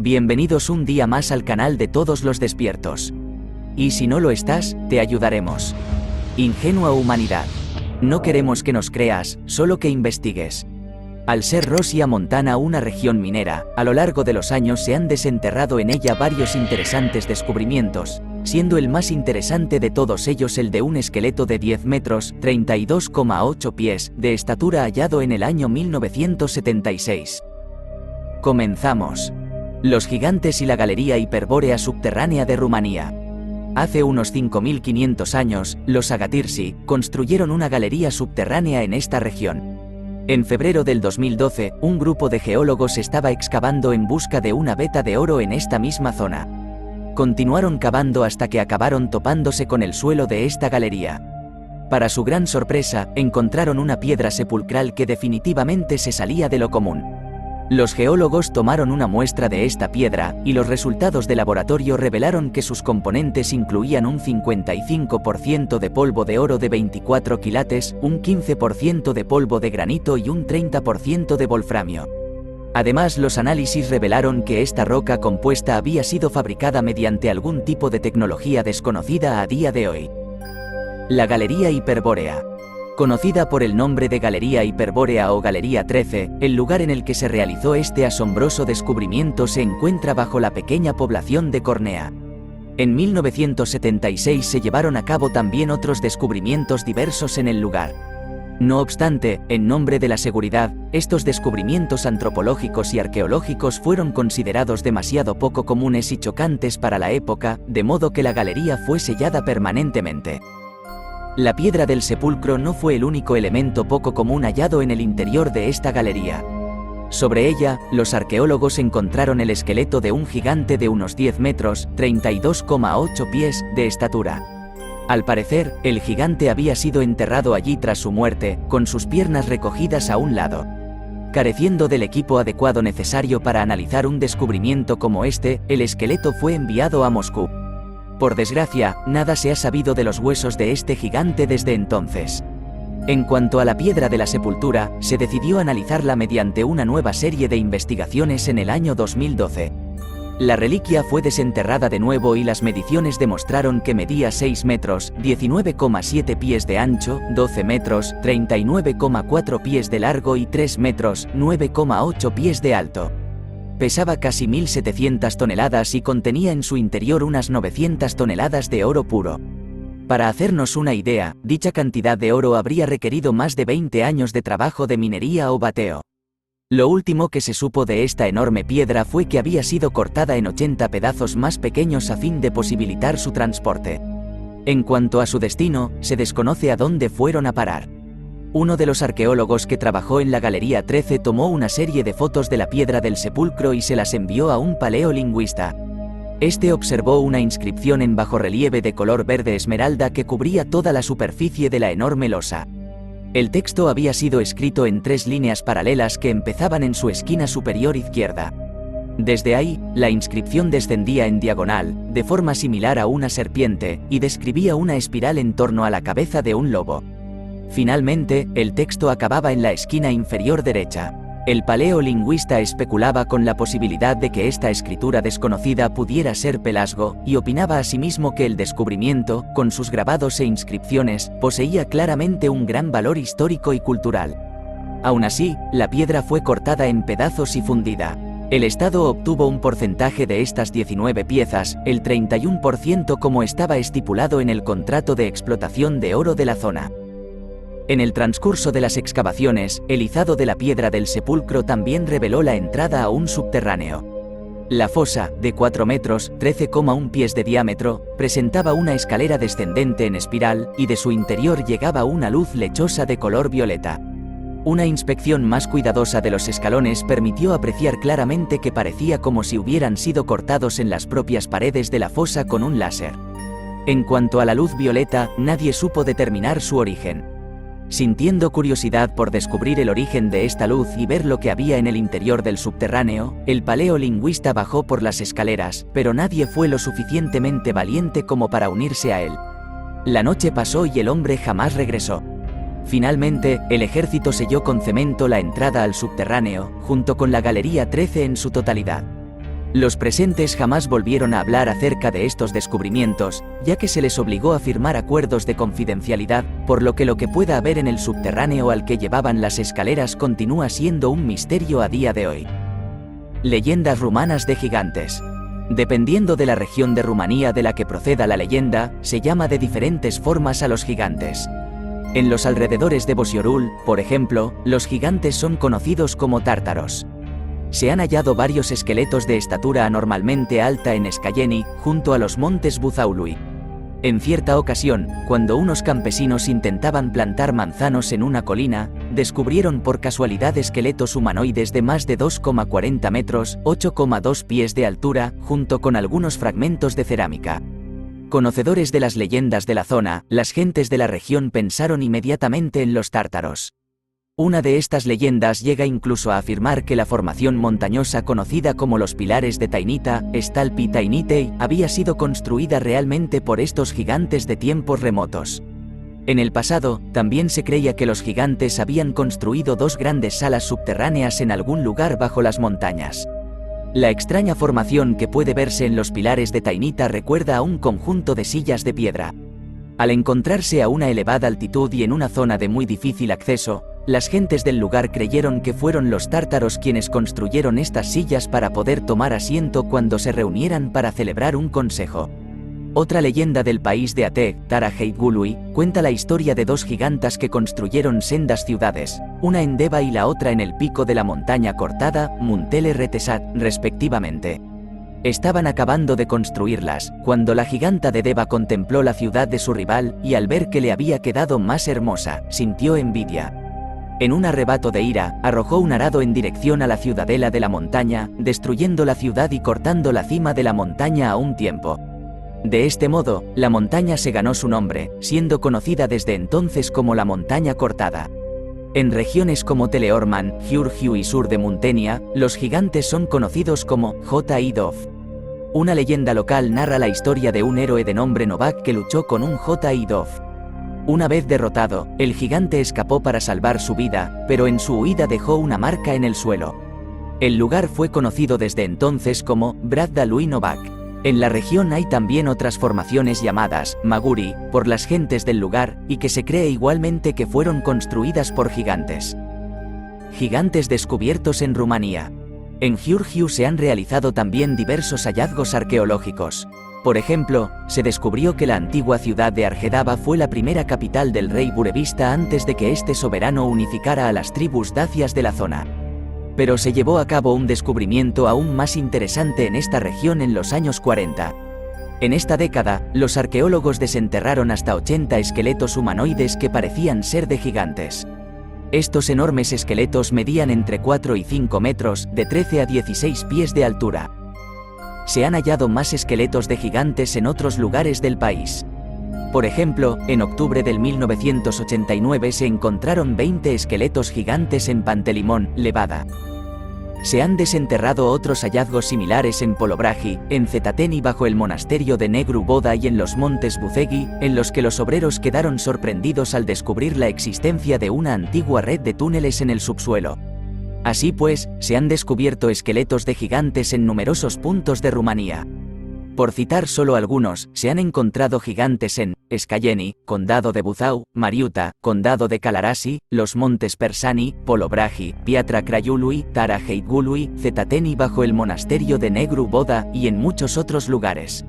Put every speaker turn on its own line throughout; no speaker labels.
Bienvenidos un día más al canal de todos los despiertos. Y si no lo estás, te ayudaremos. Ingenua humanidad. No queremos que nos creas, solo que investigues. Al ser Rosia Montana una región minera, a lo largo de los años se han desenterrado en ella varios interesantes descubrimientos, siendo el más interesante de todos ellos el de un esqueleto de 10 metros, 32,8 pies, de estatura hallado en el año 1976. Comenzamos. Los gigantes y la galería hiperbórea subterránea de Rumanía. Hace unos 5.500 años, los Agatirsi construyeron una galería subterránea en esta región. En febrero del 2012, un grupo de geólogos estaba excavando en busca de una veta de oro en esta misma zona. Continuaron cavando hasta que acabaron topándose con el suelo de esta galería. Para su gran sorpresa, encontraron una piedra sepulcral que definitivamente se salía de lo común. Los geólogos tomaron una muestra de esta piedra, y los resultados de laboratorio revelaron que sus componentes incluían un 55% de polvo de oro de 24 quilates, un 15% de polvo de granito y un 30% de wolframio. Además, los análisis revelaron que esta roca compuesta había sido fabricada mediante algún tipo de tecnología desconocida a día de hoy. La galería hiperbórea. Conocida por el nombre de Galería Hiperbórea o Galería 13, el lugar en el que se realizó este asombroso descubrimiento se encuentra bajo la pequeña población de Cornea. En 1976 se llevaron a cabo también otros descubrimientos diversos en el lugar. No obstante, en nombre de la seguridad, estos descubrimientos antropológicos y arqueológicos fueron considerados demasiado poco comunes y chocantes para la época, de modo que la galería fue sellada permanentemente. La piedra del sepulcro no fue el único elemento poco común hallado en el interior de esta galería. Sobre ella, los arqueólogos encontraron el esqueleto de un gigante de unos 10 metros, 32,8 pies, de estatura. Al parecer, el gigante había sido enterrado allí tras su muerte, con sus piernas recogidas a un lado. Careciendo del equipo adecuado necesario para analizar un descubrimiento como este, el esqueleto fue enviado a Moscú. Por desgracia, nada se ha sabido de los huesos de este gigante desde entonces. En cuanto a la piedra de la sepultura, se decidió analizarla mediante una nueva serie de investigaciones en el año 2012. La reliquia fue desenterrada de nuevo y las mediciones demostraron que medía 6 metros, 19,7 pies de ancho, 12 metros, 39,4 pies de largo y 3 metros, 9,8 pies de alto. Pesaba casi 1.700 toneladas y contenía en su interior unas 900 toneladas de oro puro. Para hacernos una idea, dicha cantidad de oro habría requerido más de 20 años de trabajo de minería o bateo. Lo último que se supo de esta enorme piedra fue que había sido cortada en 80 pedazos más pequeños a fin de posibilitar su transporte. En cuanto a su destino, se desconoce a dónde fueron a parar. Uno de los arqueólogos que trabajó en la Galería 13 tomó una serie de fotos de la piedra del sepulcro y se las envió a un paleolingüista. Este observó una inscripción en bajorrelieve de color verde esmeralda que cubría toda la superficie de la enorme losa. El texto había sido escrito en 3 líneas paralelas que empezaban en su esquina superior izquierda. Desde ahí, la inscripción descendía en diagonal, de forma similar a una serpiente, y describía una espiral en torno a la cabeza de un lobo. Finalmente, el texto acababa en la esquina inferior derecha. El paleolingüista especulaba con la posibilidad de que esta escritura desconocida pudiera ser Pelasgo, y opinaba asimismo que el descubrimiento, con sus grabados e inscripciones, poseía claramente un gran valor histórico y cultural. Aún así, la piedra fue cortada en pedazos y fundida. El Estado obtuvo un porcentaje de estas 19 piezas, el 31% como estaba estipulado en el contrato de explotación de oro de la zona. En el transcurso de las excavaciones, el izado de la piedra del sepulcro también reveló la entrada a un subterráneo. La fosa, de 4 metros, 13,1 pies de diámetro, presentaba una escalera descendente en espiral, y de su interior llegaba una luz lechosa de color violeta. Una inspección más cuidadosa de los escalones permitió apreciar claramente que parecía como si hubieran sido cortados en las propias paredes de la fosa con un láser. En cuanto a la luz violeta, nadie supo determinar su origen. Sintiendo curiosidad por descubrir el origen de esta luz y ver lo que había en el interior del subterráneo, el paleolingüista bajó por las escaleras, pero nadie fue lo suficientemente valiente como para unirse a él. La noche pasó y el hombre jamás regresó. Finalmente, el ejército selló con cemento la entrada al subterráneo, junto con la Galería 13 en su totalidad. Los presentes jamás volvieron a hablar acerca de estos descubrimientos, ya que se les obligó a firmar acuerdos de confidencialidad, por lo que pueda haber en el subterráneo al que llevaban las escaleras continúa siendo un misterio a día de hoy. Leyendas rumanas de gigantes. Dependiendo de la región de Rumanía de la que proceda la leyenda, se llama de diferentes formas a los gigantes. En los alrededores de Boșorul, por ejemplo, los gigantes son conocidos como tártaros. Se han hallado varios esqueletos de estatura anormalmente alta en Scălleni, junto a los montes Buzaului. En cierta ocasión, cuando unos campesinos intentaban plantar manzanos en una colina, descubrieron por casualidad esqueletos humanoides de más de 2,40 metros, 8,2 pies de altura, junto con algunos fragmentos de cerámica. Conocedores de las leyendas de la zona, las gentes de la región pensaron inmediatamente en los tártaros. Una de estas leyendas llega incluso a afirmar que la formación montañosa conocida como los Pilares de Tainita, Stalpi Tainitei, había sido construida realmente por estos gigantes de tiempos remotos. En el pasado, también se creía que los gigantes habían construido dos grandes salas subterráneas en algún lugar bajo las montañas. La extraña formación que puede verse en los Pilares de Tainita recuerda a un conjunto de sillas de piedra. Al encontrarse a una elevada altitud y en una zona de muy difícil acceso, las gentes del lugar creyeron que fueron los tártaros quienes construyeron estas sillas para poder tomar asiento cuando se reunieran para celebrar un consejo. Otra leyenda del país de Ateg, Tara Heitgului, cuenta la historia de dos gigantas que construyeron sendas ciudades, una en Deva y la otra en el pico de la montaña cortada, Muntele Retezat, respectivamente. Estaban acabando de construirlas, cuando la giganta de Deva contempló la ciudad de su rival, y al ver que le había quedado más hermosa, sintió envidia. En un arrebato de ira, arrojó un arado en dirección a la ciudadela de la montaña, destruyendo la ciudad y cortando la cima de la montaña a un tiempo. De este modo, la montaña se ganó su nombre, siendo conocida desde entonces como la montaña cortada. En regiones como Teleorman, Giurgiu y sur de Muntenia, los gigantes son conocidos como J.I. Una leyenda local narra la historia de un héroe de nombre Novak que luchó con un J.I. Una vez derrotado, el gigante escapó para salvar su vida, pero en su huida dejó una marca en el suelo. El lugar fue conocido desde entonces como Bradda lui Novak. En la región hay también otras formaciones llamadas Maguri, por las gentes del lugar, y que se cree igualmente que fueron construidas por gigantes. Gigantes descubiertos en Rumanía. En Giurgiu se han realizado también diversos hallazgos arqueológicos. Por ejemplo, se descubrió que la antigua ciudad de Argedaba fue la primera capital del rey Burevista antes de que este soberano unificara a las tribus dacias de la zona. Pero se llevó a cabo un descubrimiento aún más interesante en esta región en los años 40. En esta década, los arqueólogos desenterraron hasta 80 esqueletos humanoides que parecían ser de gigantes. Estos enormes esqueletos medían entre 4 y 5 metros, de 13 a 16 pies de altura. Se han hallado más esqueletos de gigantes en otros lugares del país. Por ejemplo, en octubre del 1989 se encontraron 20 esqueletos gigantes en Pantelimon, Levada. Se han desenterrado otros hallazgos similares en Polobraji, en Cetateni bajo el monasterio de Negru Voda y en los montes Buzegi, en los que los obreros quedaron sorprendidos al descubrir la existencia de una antigua red de túneles en el subsuelo. Así pues, se han descubierto esqueletos de gigantes en numerosos puntos de Rumanía. Por citar solo algunos, se han encontrado gigantes en Scălleni, Condado de Buzău, Mariuta, Condado de Calarasi, los montes Persani, Polobraji, Piatra Craiului, Tara Heitgului, Cetateni bajo el monasterio de Negru Voda y en muchos otros lugares.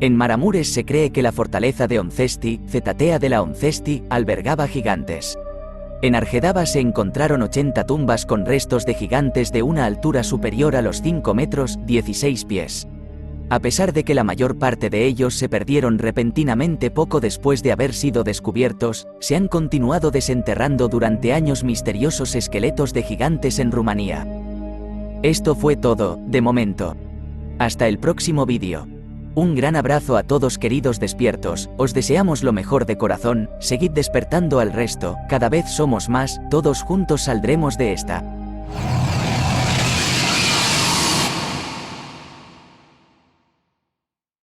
En Maramures se cree que la fortaleza de Oncesti, Cetatea de la Oncesti, albergaba gigantes. En Argedaba se encontraron 80 tumbas con restos de gigantes de una altura superior a los 5 metros, 16 pies. A pesar de que la mayor parte de ellos se perdieron repentinamente poco después de haber sido descubiertos, se han continuado desenterrando durante años misteriosos esqueletos de gigantes en Rumanía. Esto fue todo, de momento. Hasta el próximo vídeo. Un gran abrazo a todos queridos despiertos, os deseamos lo mejor de corazón, seguid despertando al resto, cada vez somos más, todos juntos saldremos de esta.